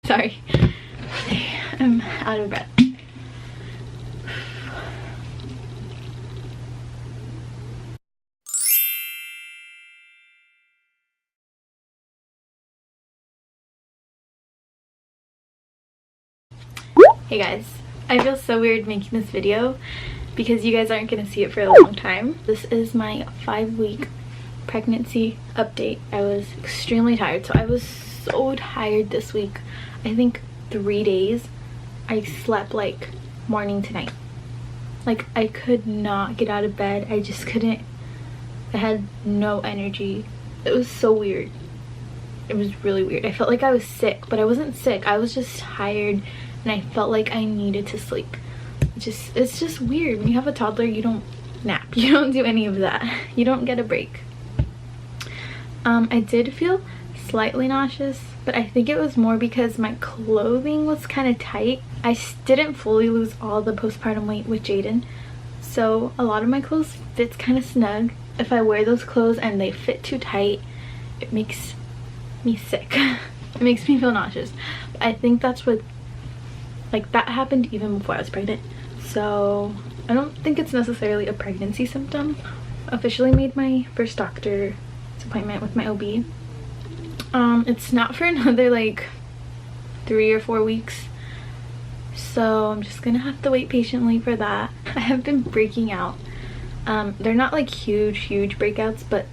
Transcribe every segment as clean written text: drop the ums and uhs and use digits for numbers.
Sorry, I'm out of breath. Hey guys, I feel so weird making this video because you guys aren't gonna see it for a long time. This is my 5-week pregnancy update. I was extremely tired, so I was so tired this week. I think 3 days I slept like morning to night. Like I could not get out of bed. I just couldn't. I had no energy. It was so weird. It was really weird. I felt like I was sick, but I wasn't sick. I was just tired and I felt like I needed to sleep. It's just weird. When you have a toddler, you don't nap. You don't do any of that. You don't get a break. I did feel slightly nauseous, but I think it was more because my clothing was kind of tight. I didn't fully lose all the postpartum weight with Jaden, so a lot of my clothes fits kind of snug. If I wear those clothes and they fit too tight, it makes me sick. It makes me feel nauseous. But I think that's what, like, that happened even before I was pregnant, so I don't think it's necessarily a pregnancy symptom. Officially made my first doctor's appointment with my OB. It's not for another like 3 or 4 weeks, so I'm just gonna have to wait patiently for that. I have been breaking out. They're not like huge breakouts, but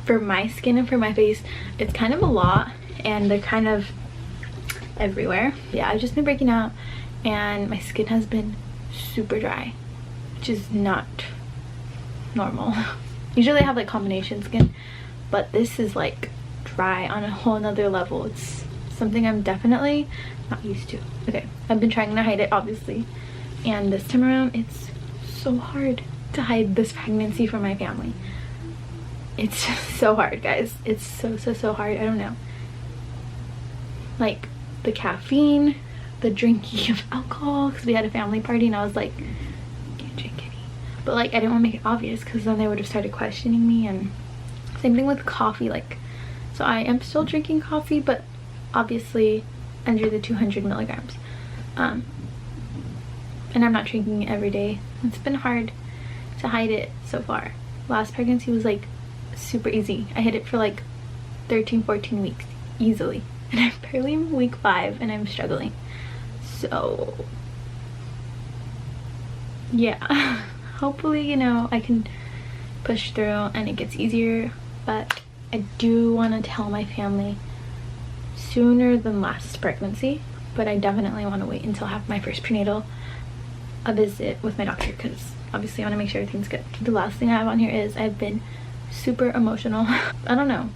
for my skin and for my face it's kind of a lot, and they're kind of everywhere. Yeah, I've just been breaking out and my skin has been super dry, which is not normal. Usually I have like combination skin, but this is like dry on a whole nother level. It's something I'm definitely not used to. Okay, I've been trying to hide it obviously, and this time around it's so hard to hide this pregnancy from my family. It's just so hard, guys. It's so hard. I don't know, like the caffeine, the drinking of alcohol, because we had a family party and I was like, can't drink any, but like I didn't want to make it obvious because then they would have started questioning me. And same thing with coffee. Like, so I am still drinking coffee, but obviously under the 200 milligrams, and I'm not drinking it every day. It's been hard to hide it so far. Last pregnancy was like super easy. I hid it for like 13-14 weeks easily, and I'm barely in week 5 and I'm struggling. So yeah, hopefully, you know, I can push through and it gets easier. But I do want to tell my family sooner than last pregnancy, but I definitely want to wait until I have my first prenatal visit with my doctor, because obviously I want to make sure everything's good. The last thing I have on here is I've been super emotional. I don't know,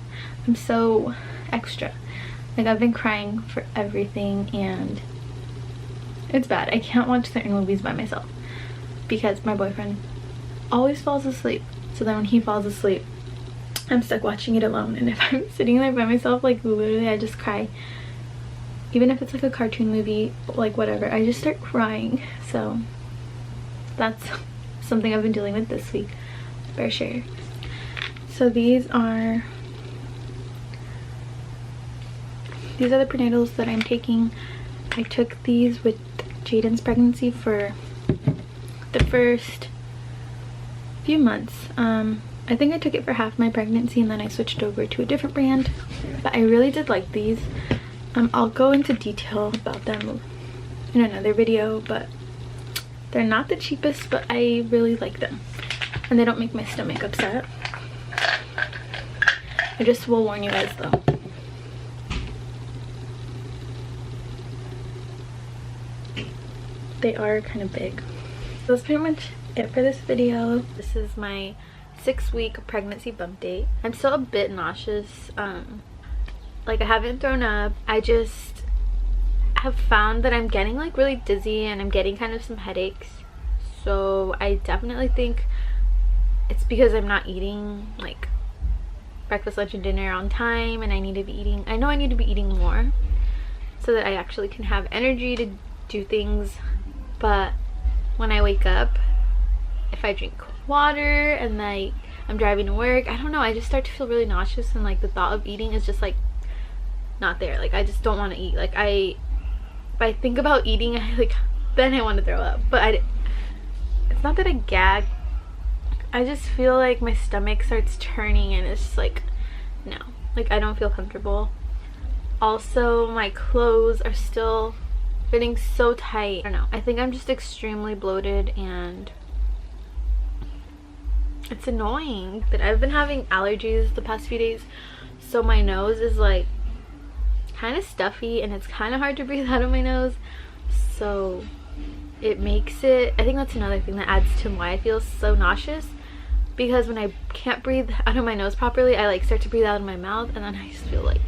I'm so extra. Like, I've been crying for everything and it's bad. I can't watch certain movies by myself because my boyfriend always falls asleep. So then when he falls asleep, I'm stuck watching it alone. And if I'm sitting there by myself, like literally I just cry. Even if it's like a cartoon movie, like whatever, I just start crying. So that's something I've been dealing with this week for sure. So these are the prenatals that I'm taking. I took these with Jaden's pregnancy for the first few months. I think I took it for half my pregnancy and then I switched over to a different brand, but I really did like these. I'll go into detail about them in another video, but they're not the cheapest, but I really like them and they don't make my stomach upset. I just will warn you guys though. They are kind of big. So that's pretty much it for this video. This is my 6-week pregnancy bump date. I'm still a bit nauseous. Like, I haven't thrown up. I just have found that I'm getting like really dizzy and I'm getting kind of some headaches. So I definitely think it's because I'm not eating like breakfast, lunch, and dinner on time, and I need to be eating, I know I need to be eating more so that I actually can have energy to do things. But when I wake up, if I drink water and like I'm driving to work, I don't know, I just start to feel really nauseous, and like the thought of eating is just like not there. Like I just don't want to eat. Like if I think about eating, then I want to throw up. But it's not that I gag. I just feel like my stomach starts turning and it's just like, no. Like I don't feel comfortable. Also, my clothes are still fitting so tight. I don't know. I think I'm just extremely bloated and it's annoying that I've been having allergies the past few days. So my nose is like kind of stuffy and it's kind of hard to breathe out of my nose. So it makes it, I think that's another thing that adds to why I feel so nauseous, because when I can't breathe out of my nose properly, I like start to breathe out of my mouth and then I just feel like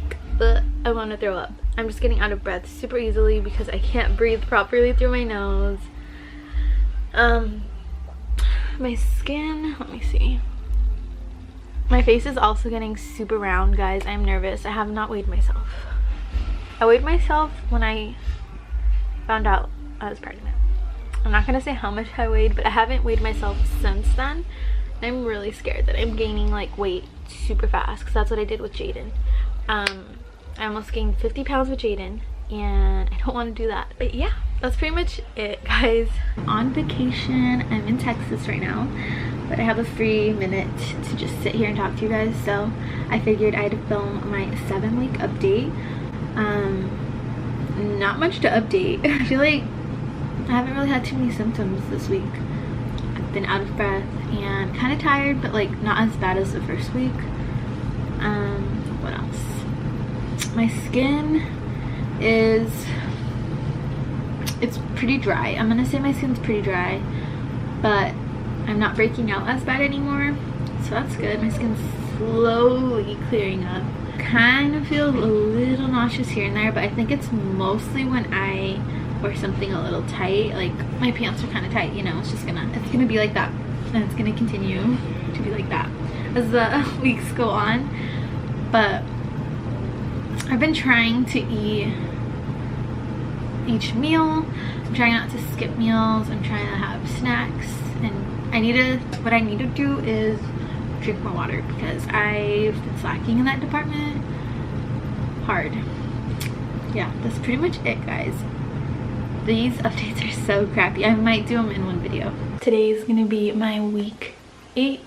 I want to throw up. I'm just getting out of breath super easily because I can't breathe properly through my nose. My skin, let me see. My face is also getting super round, guys. I'm nervous. I have not weighed myself. I weighed myself when I found out I was pregnant. I'm not gonna say how much I weighed, but I haven't weighed myself since then. I'm really scared that I'm gaining like weight super fast, because that's what I did with Jaden. I almost gained 50 pounds with Jaden and I don't want to do that. But yeah, that's pretty much it, guys. On vacation, I'm in Texas right now, but I have a free minute to just sit here and talk to you guys, so I figured I'd film my 7-week update. Not much to update. I feel like I haven't really had too many symptoms this week. I've been out of breath and kind of tired, but like not as bad as the first week. What else? My skin is, it's pretty dry. I'm gonna say my skin's pretty dry, but I'm not breaking out as bad anymore, so that's good. My skin's slowly clearing up. Kind of feel a little nauseous here and there, but I think it's mostly when I wear something a little tight. Like my pants are kind of tight, you know. It's gonna be like that, and it's gonna continue to be like that as the weeks go on. But I've been trying to eat each meal. I'm trying not to skip meals. I'm trying to have snacks, and what I need to do is drink more water, because I've been slacking in that department hard. Yeah, that's pretty much it, guys. These updates are so crappy. I might do them in one video. Today is gonna be my week 8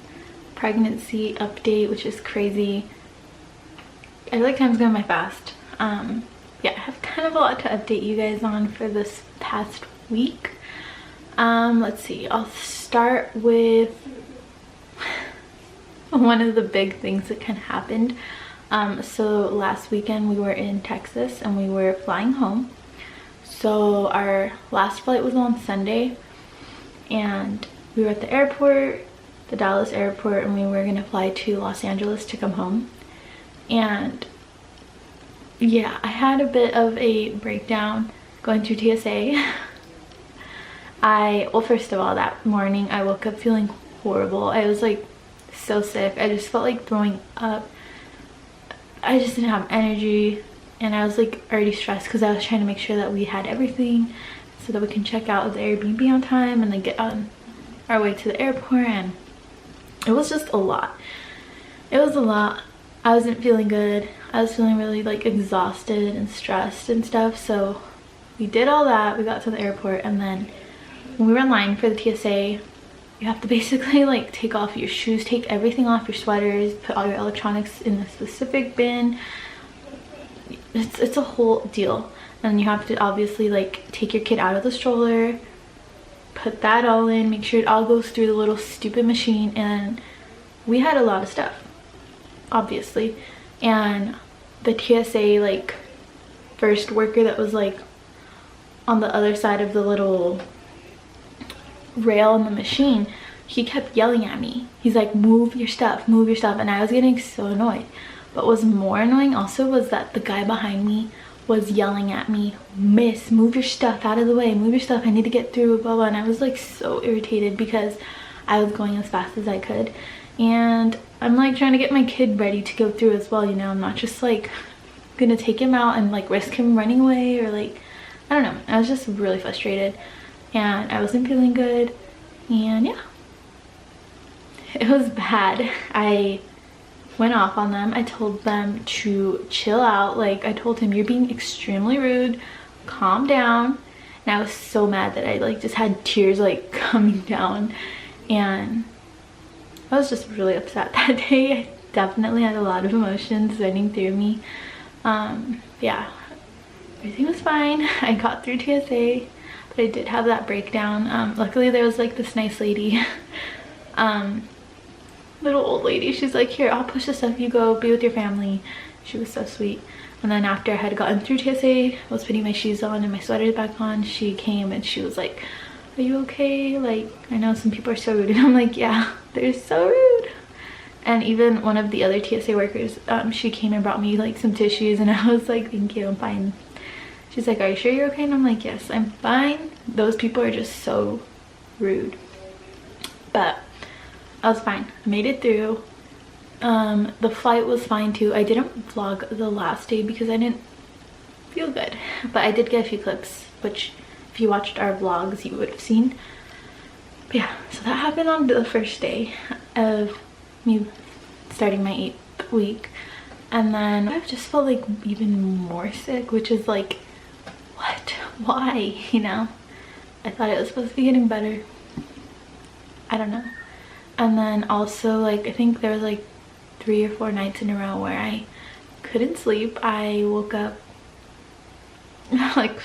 pregnancy update, which is crazy. I feel like time's going by fast. Yeah, I have kind of a lot to update you guys on for this past week. Let's see, I'll start with one of the big things that kind of happened. So last weekend we were in Texas and we were flying home. So our last flight was on Sunday and we were at the airport, the Dallas airport, and we were gonna fly to Los Angeles to come home. And yeah, I had a bit of a breakdown going through TSA. Well, first of all, that morning I woke up feeling horrible. I was like so sick. I just felt like throwing up. I just didn't have energy, and I was like already stressed because I was trying to make sure that we had everything so that we can check out of the Airbnb on time and then get on our way to the airport. And it was just a lot. It was a lot. I wasn't feeling good. I was feeling really like exhausted and stressed and stuff. So we did all that. We got to the airport, and then when we were in line for the TSA, you have to basically like take off your shoes, take everything off, your sweaters, put all your electronics in a specific bin. It's a whole deal. And you have to obviously like take your kid out of the stroller, put that all in, make sure it all goes through the little stupid machine. And we had a lot of stuff, obviously. And the TSA like first worker that was like on the other side of the little rail in the machine, he kept yelling at me. He's like, move your stuff, move your stuff. And I was getting so annoyed. But what was more annoying also was that the guy behind me was yelling at me, miss, move your stuff out of the way, move your stuff, I need to get through, blah blah. And I was like so irritated because I was going as fast as I could, and I'm like trying to get my kid ready to go through as well, you know. I'm not just like gonna take him out and like risk him running away, or like, I don't know. I was just really frustrated and I wasn't feeling good, and yeah, it was bad. I went off on them. I told them to chill out. Like, I told him, you're being extremely rude, calm down. And I was so mad that I like just had tears like coming down, and I was just really upset that day. I definitely had a lot of emotions running through me. Yeah, everything was fine. I got through TSA, but I did have that breakdown. Luckily there was like this nice lady, little old lady. She's like, here, I'll push this up, you go be with your family. She was so sweet. And then after I had gotten through TSA, was putting my shoes on and my sweater back on, she came and she was like, are you okay? Like, I know some people are so rude. And I'm like, yeah, they're so rude. And even one of the other TSA workers, she came and brought me like some tissues, and I was like, thank you, I'm fine. She's like, are you sure you're okay? And I'm like, yes, I'm fine. Those people are just so rude. But I was fine. I made it through. The flight was fine too. I didn't vlog the last day because I didn't feel good, but I did get a few clips, which if you watched our vlogs you would have seen. But yeah, so that happened on the first day of me starting my 8th week, and then I just felt like even more sick, which is like, what, why, you know? I thought it was supposed to be getting better. I don't know. And then also, like, I think there was like 3 or 4 nights in a row where I couldn't sleep. I woke up like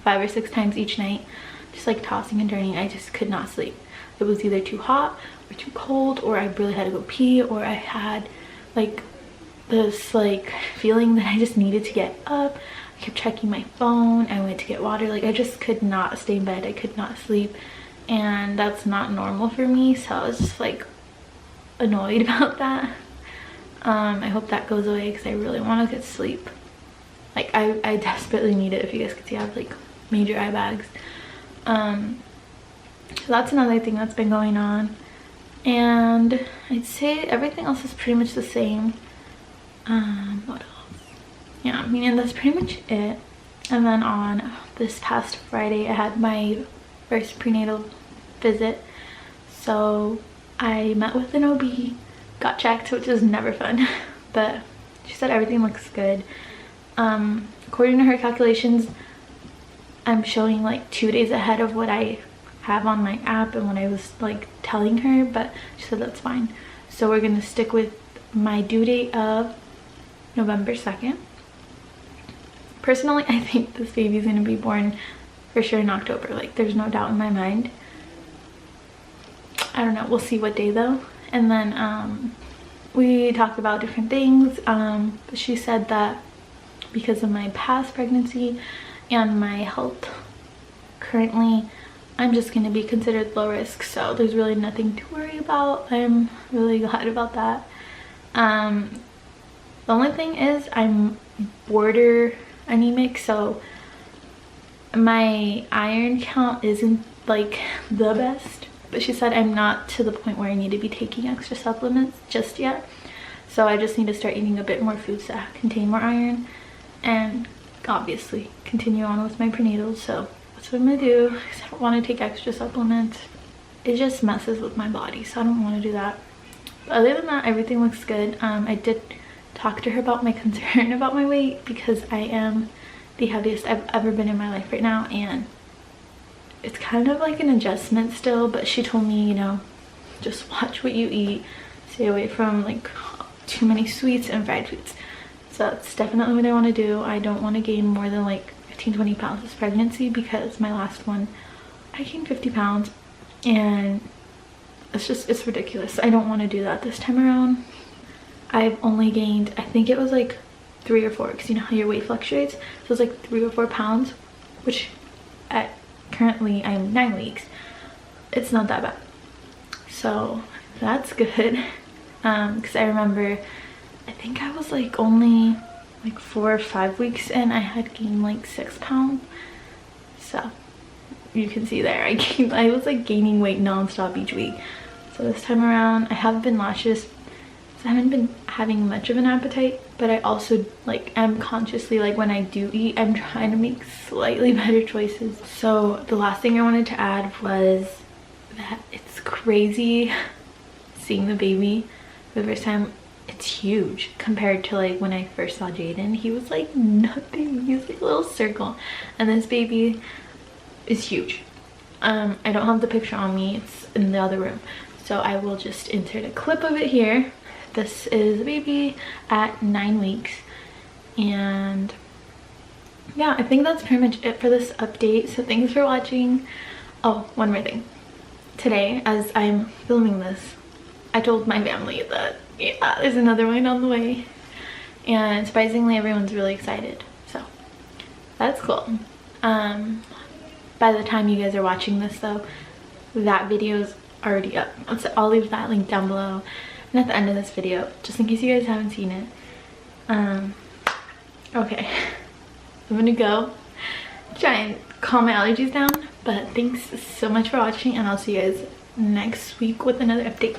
5 or 6 times each night, just like tossing and turning. I just could not sleep. It was either too hot or too cold, or I really had to go pee, or I had like this like feeling that I just needed to get up. I kept checking my phone. I went to get water. Like, I just could not stay in bed. I could not sleep, and that's not normal for me. So I was just like annoyed about that. I hope that goes away because I really want to get sleep. Like, I desperately need it. If you guys could see, I have like major eye bags. So that's another thing that's been going on, and I'd say everything else is pretty much the same. What else? Yeah, I mean, that's pretty much it. And then on this past Friday I had my first prenatal visit, so I met with an OB, got checked, which is never fun, but she said everything looks good. According to her calculations, I'm showing like 2 days ahead of what I have on my app and what I was like telling her, but she said that's fine. So we're gonna stick with my due date of November 2nd. Personally, I think this baby's gonna be born for sure in October. Like, there's no doubt in my mind. I don't know, we'll see what day though. And then we talked about different things. But she said that because of my past pregnancy and my health currently, I'm just going to be considered low risk, so there's really nothing to worry about. I'm really glad about that. The only thing is I'm border anemic, so my iron count isn't like the best, but she said I'm not to the point where I need to be taking extra supplements just yet, so I just need to start eating a bit more foods that contain more iron and obviously continue on with my prenatals. So that's what I'm gonna do, because I don't want to take extra supplements. It just messes with my body, so I don't want to do that. But other than that, everything looks good. I did talk to her about my concern about my weight, because I am the heaviest I've ever been in my life right now, and it's kind of like an adjustment still. But she told me, you know, just watch what you eat, stay away from like too many sweets and fried foods. So that's definitely what I want to do. I don't want to gain more than like 15-20 pounds this pregnancy, because my last one I gained 50 pounds and it's ridiculous. I don't want to do that this time around. I've only gained, I think it was like 3 or 4, because you know how your weight fluctuates, so it's like 3 or 4 pounds, which at currently I'm 9 weeks, it's not that bad, so that's good. Because I remember, I think I was like only like 4 or 5 weeks in, I had gained like 6 pounds. So you can see there, I was like gaining weight non-stop each week. So this time around I haven't been nauseous, so I haven't been having much of an appetite, but I also like am consciously, like when I do eat, I'm trying to make slightly better choices. So the last thing I wanted to add was that it's crazy seeing the baby for the first time. it's huge compared to like when I first saw Jaden. He was like nothing. He was like a little circle, and this baby is huge. I don't have the picture on me, it's in the other room, so I will just insert a clip of it here. This is the baby at 9 weeks, and yeah, I think that's pretty much it for this update. So thanks for watching. Oh, one more thing. Today, as I'm filming this, I told my family that, yeah, there's another one on the way. And surprisingly, everyone's really excited. So, that's cool. By the time you guys are watching this, though, that video is already up. So I'll leave that link down below and at the end of this video, just in case you guys haven't seen it. Okay. I'm gonna go try and calm my allergies down, but thanks so much for watching, and I'll see you guys next week with another update.